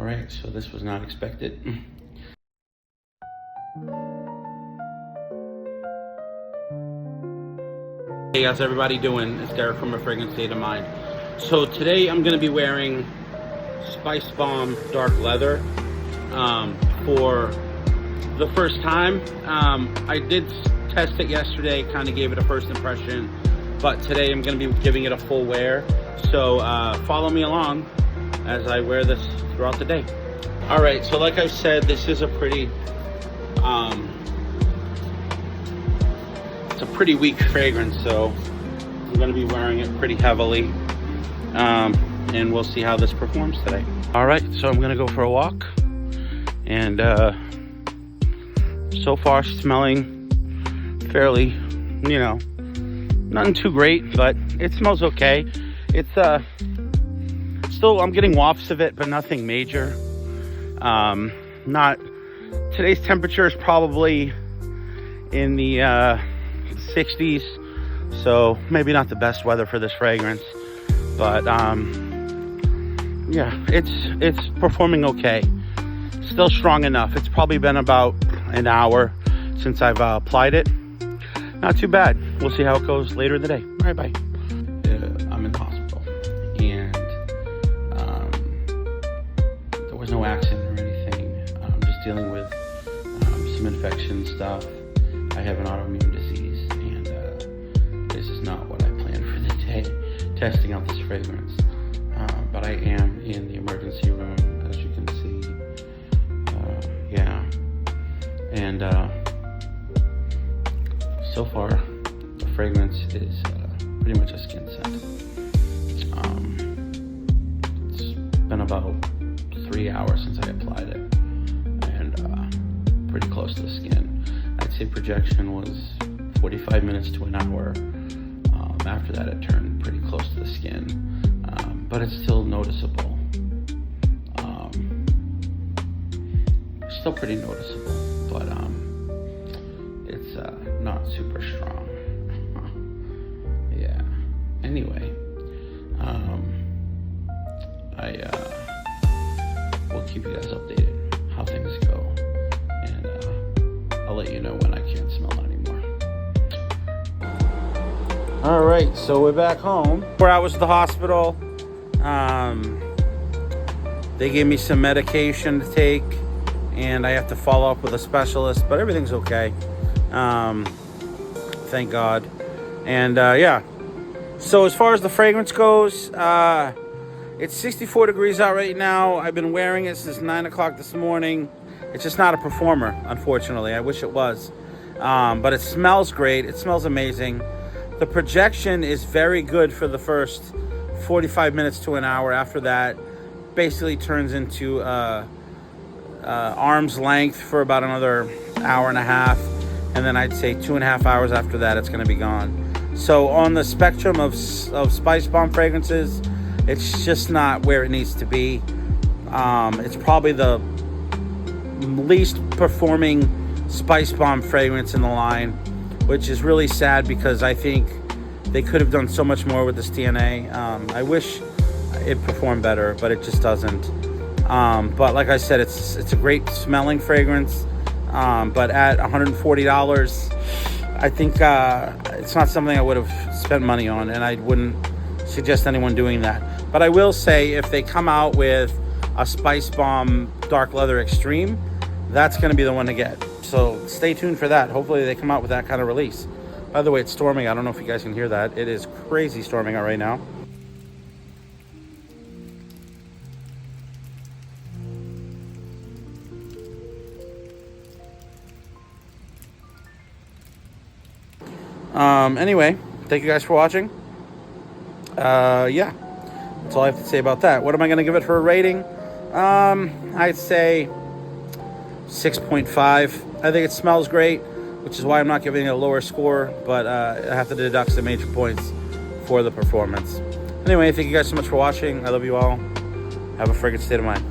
All right, so this was not expected. Hey, how's everybody doing? It's Derek from A Fragrance State of Mind. So today I'm going to be wearing Spicebomb Dark Leather for the first time. I did test it yesterday, kind of gave it a first impression, but today I'm going to be giving it a full wear. So follow me along as I wear this throughout the day. All right, so like I've said, this is a pretty it's a pretty weak fragrance, so I'm going to be wearing it pretty heavily, and we'll see how this performs today. All right, so I'm going to go for a walk, and so far smelling fairly, you know, nothing too great, but it smells okay. It's still, I'm getting wafts of it, but nothing major. Not today's temperature is probably in the 60s, so maybe not the best weather for this fragrance, but yeah, it's performing okay. Still strong enough. It's probably been about an hour since I've applied it. Not too bad. We'll see how it goes later in the day. All right, bye. I'm in the hospital, and there was no accident or anything. I'm just dealing with some infection stuff. I have an autoimmune disease, and this is not what I planned for the day, testing out this fragrance. But I am in the emergency room, as you can see. Yeah. And so far, the fragrance is pretty much a skin scent. It's been about 3 hours since I applied it, and pretty close to the skin. I'd say projection was 45 minutes to an hour. After that, it turned pretty close to the skin, but it's still noticeable. Still pretty noticeable, but it's not super strong. Yeah. Anyway, I will keep you guys updated how things go, and I'll let you know when I can't smell it anymore. All right, so we're back home. 4 hours at the hospital. They gave me some medication to take, and I have to follow up with a specialist, but everything's okay. Thank God. And yeah, so as far as the fragrance goes, it's 64 degrees out right now. I've been wearing it since 9 o'clock this morning. It's just not a performer, unfortunately. I wish it was. But it smells great. It smells amazing. The projection is very good for the first 45 minutes to an hour. After that, basically turns into arm's length for about another hour and a half, and then I'd say 2.5 hours after that it's going to be gone. So on the spectrum of Spicebomb fragrances, it's just not where it needs to be. It's probably the least performing Spicebomb fragrance in the line, which is really sad because I think they could have done so much more with this DNA. I wish it performed better, but it just doesn't. But like I said, it's a great smelling fragrance, but at $140, I think it's not something I would have spent money on, and I wouldn't suggest anyone doing that. But I will say, if they come out with a Spicebomb Dark Leather Extreme, that's going to be the one to get. So stay tuned for that. Hopefully they come out with that kind of release. By the way, it's storming. I don't know if you guys can hear that. It is crazy storming out right now. Anyway, thank you guys for watching. Yeah, that's all I have to say about that. What am I going to give it for a rating? I'd say 6.5. I think it smells great, which is why I'm not giving it a lower score, but I have to deduct some major points for the performance. Anyway, thank you guys so much for watching. I love you all. Have a friggin' state of mind.